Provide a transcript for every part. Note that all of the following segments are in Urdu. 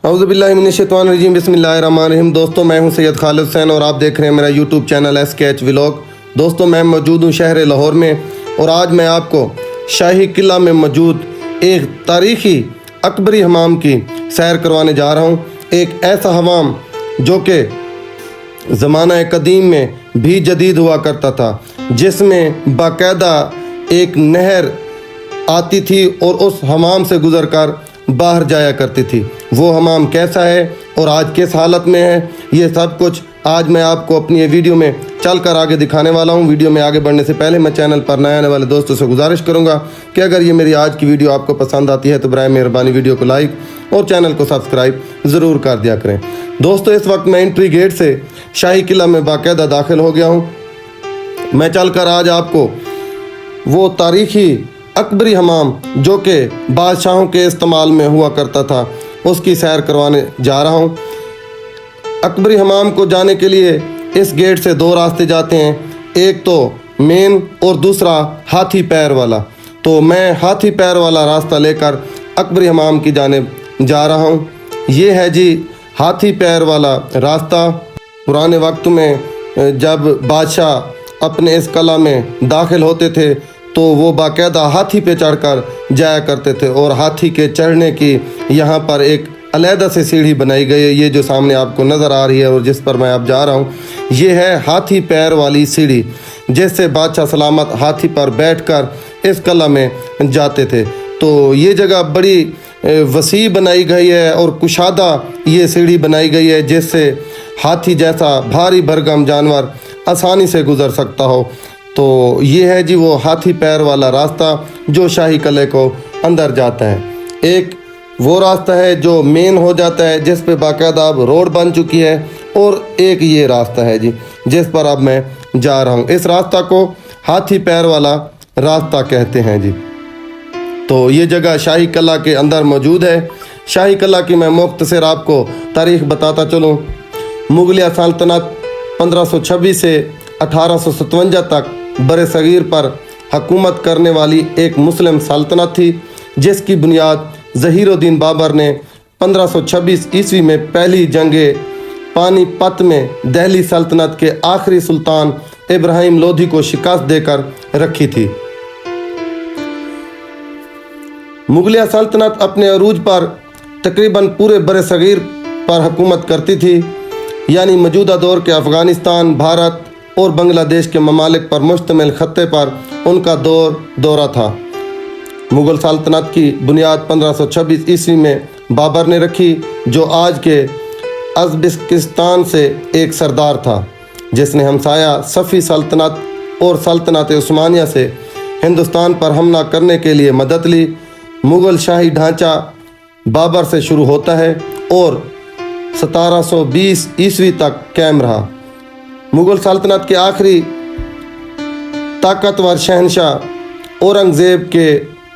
اعوذ باللہ من الشیطان الرجیم بسم اللہ الرحمن الرحیم۔ دوستوں میں ہوں سید خالد حسین اور آپ دیکھ رہے ہیں میرا یوٹیوب چینل SKH ولاگ۔ دوستوں میں موجود ہوں شہر لاہور میں اور آج میں آپ کو شاہی قلعہ میں موجود ایک تاریخی اکبری حمام کی سیر کروانے جا رہا ہوں۔ ایک ایسا حمام جو کہ زمانہ قدیم میں بھی جدید ہوا کرتا تھا، جس میں باقاعدہ ایک نہر آتی تھی اور اس حمام سے گزر کر باہر جایا کرتی تھی۔ وہ حمام کیسا ہے اور آج کس حالت میں ہے، یہ سب کچھ آج میں آپ کو اپنی یہ ویڈیو میں چل کر آگے دکھانے والا ہوں۔ ویڈیو میں آگے بڑھنے سے پہلے میں چینل پر نئے آنے والے دوستوں سے گزارش کروں گا کہ اگر یہ میری آج کی ویڈیو آپ کو پسند آتی ہے تو برائے مہربانی ویڈیو کو لائک اور چینل کو سبسکرائب ضرور کر دیا کریں۔ دوستو اس وقت میں انٹری گیٹ سے شاہی قلعہ میں باقاعدہ داخل ہو گیا ہوں۔ میں چل کر آج آپ کو وہ تاریخی اکبری حمام جو کہ بادشاہوں کے استعمال میں ہوا کرتا تھا اس کی سیر کروانے جا رہا ہوں۔ اکبری حمام کو جانے کے لیے اس گیٹ سے دو راستے جاتے ہیں، ایک تو مین اور دوسرا ہاتھی پیر والا۔ تو میں ہاتھی پیر والا راستہ لے کر اکبری حمام کی جانب جا رہا ہوں۔ یہ ہے جی ہاتھی پیر والا راستہ۔ پرانے وقت میں جب بادشاہ اپنے اس قلعہ میں داخل ہوتے تھے تو وہ باقاعدہ ہاتھی پہ چڑھ کر جایا کرتے تھے اور ہاتھی کے چڑھنے کی یہاں پر ایک علیحدہ سے سیڑھی بنائی گئی ہے۔ یہ جو سامنے آپ کو نظر آ رہی ہے اور جس پر میں اب جا رہا ہوں، یہ ہے ہاتھی پیر والی سیڑھی، جس سے بادشاہ سلامت ہاتھی پر بیٹھ کر اس قلعہ میں جاتے تھے۔ تو یہ جگہ بڑی وسیع بنائی گئی ہے اور کشادہ یہ سیڑھی بنائی گئی ہے، جس سے ہاتھی جیسا بھاری بھرگم جانور آسانی سے گزر سکتا ہو۔ تو یہ ہے جی وہ ہاتھی پیر والا راستہ جو شاہی قلعے کو اندر جاتا ہے۔ ایک وہ راستہ ہے جو مین ہو جاتا ہے، جس پہ باقاعدہ اب روڈ بن چکی ہے، اور ایک یہ راستہ ہے جی جس پر اب میں جا رہا ہوں۔ اس راستہ کو ہاتھی پیر والا راستہ کہتے ہیں جی۔ تو یہ جگہ شاہی قلعہ کے اندر موجود ہے۔ شاہی قلعہ کی میں مختصر آپ کو تاریخ بتاتا چلوں۔ مغلیہ سلطنت 1526 سے 1857 تک بر صغیر پر حکومت کرنے والی ایک مسلم سلطنت تھی، جس کی بنیاد ظہیر الدین بابر نے 1526 عیسوی میں پہلی جنگ پانی پت میں دہلی سلطنت کے آخری سلطان ابراہیم لودھی کو شکست دے کر رکھی تھی۔ مغلیہ سلطنت اپنے عروج پر تقریباً پورے بر صغیر پر حکومت کرتی تھی، یعنی موجودہ دور کے افغانستان، بھارت اور بنگلہ دیش کے ممالک پر مشتمل خطے پر ان کا دورہ تھا۔ مغل سلطنت کی بنیاد 1526 عیسوی میں بابر نے رکھی، جو آج کے ازبکستان سے ایک سردار تھا، جس نے ہمسایہ صفوی سلطنت اور سلطنت عثمانیہ سے ہندوستان پر حملہ کرنے کے لیے مدد لی۔ مغل شاہی ڈھانچہ بابر سے شروع ہوتا ہے اور 1720 عیسوی تک قائم رہا۔ مغل سلطنت کے آخری طاقتور شہنشاہ اورنگزیب کے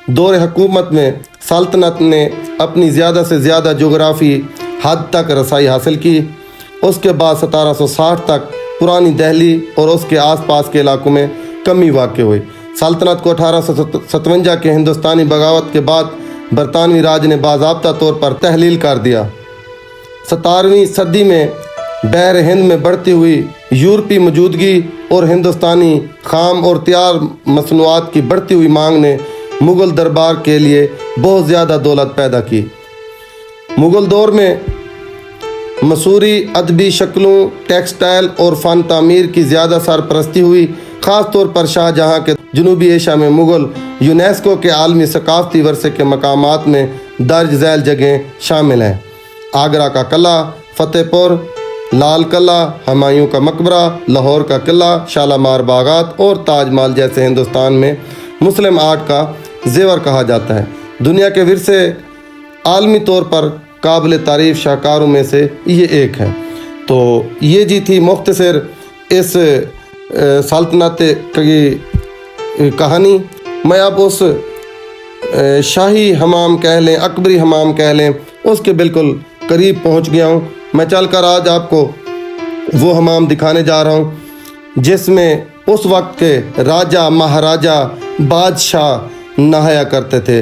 دور حکومت میں سلطنت نے اپنی زیادہ سے زیادہ جغرافی حد تک رسائی حاصل کی۔ اس کے بعد 1760 تک پرانی دہلی اور اس کے آس پاس کے علاقوں میں کمی واقع ہوئی۔ سلطنت کو 1857 کے ہندوستانی بغاوت کے بعد برطانوی راج نے باضابطہ طور پر تحلیل کر دیا۔ 17ویں صدی میں بحر ہند میں بڑھتی ہوئی یورپی موجودگی اور ہندوستانی خام اور تیار مصنوعات کی بڑھتی ہوئی مانگ نے مغل دربار کے لیے بہت زیادہ دولت پیدا کی۔ مغل دور میں مصوری ادبی شکلوں، ٹیکسٹائل اور فن تعمیر کی زیادہ سرپرستی ہوئی، خاص طور پر شاہ جہاں کے جنوبی ایشیا میں مغل یونیسکو کے عالمی ثقافتی ورثے کے مقامات میں درج ذیل جگہیں شامل ہیں۔ آگرہ کا قلعہ، فتح پور، لال قلعہ، ہمایوں کا مقبرہ، لاہور کا قلعہ، شالامار باغات اور تاج محل جیسے ہندوستان میں مسلم آرٹ کا زیور کہا جاتا ہے۔ دنیا کے ورثے عالمی طور پر قابل تعریف شاہکاروں میں سے یہ ایک ہے۔ تو یہ جی تھی مختصر اس سلطنت کی کہانی۔ میں اب اس شاہی حمام کہہ لیں، اکبری حمام کہہ لیں، اس کے بالکل قریب پہنچ گیا ہوں۔ میں چل کر آج آپ کو وہ حمام دکھانے جا رہا ہوں جس میں اس وقت کے راجہ، مہاراجہ، بادشاہ نہایا کرتے تھے۔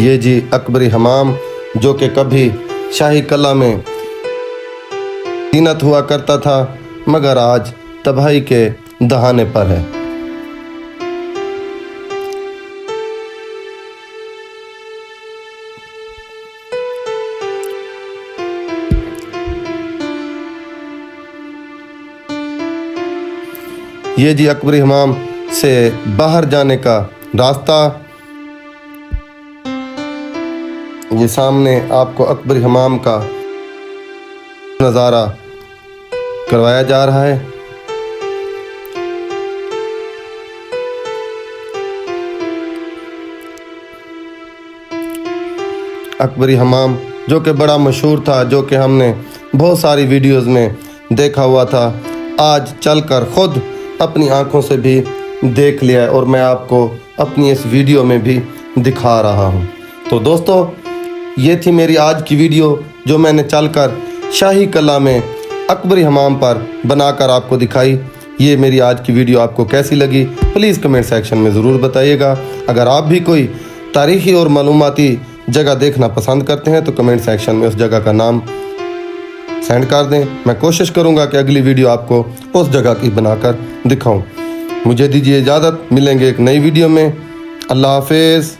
یہ جی اکبری حمام جو کہ کبھی شاہی قلعہ میں زینت ہوا کرتا تھا مگر آج تباہی کے دہانے پر ہے۔ یہ جی اکبری حمام سے باہر جانے کا راستہ، یہ سامنے آپ کو اکبری حمام کا نظارہ کروایا جا رہا ہے۔ اکبری حمام جو کہ بڑا مشہور تھا، جو کہ ہم نے بہت ساری ویڈیوز میں دیکھا ہوا تھا، آج چل کر خود اپنی آنکھوں سے بھی دیکھ لیا ہے اور میں آپ کو اپنی اس ویڈیو میں بھی دکھا رہا ہوں۔ تو دوستو، یہ تھی میری آج کی ویڈیو جو میں نے چل کر شاہی قلعہ میں اکبری حمام پر بنا کر آپ کو دکھائی۔ یہ میری آج کی ویڈیو آپ کو کیسی لگی پلیز کمنٹ سیکشن میں ضرور بتائیے گا۔ اگر آپ بھی کوئی تاریخی اور معلوماتی جگہ دیکھنا پسند کرتے ہیں تو کمنٹ سیکشن میں اس جگہ کا نام سینڈ کر دیں، میں کوشش کروں گا کہ اگلی ویڈیو آپ کو اس جگہ کی بنا کر دکھاؤں۔ مجھے دیجیے اجازت، ملیں گے ایک نئی ویڈیو میں۔ اللہ حافظ۔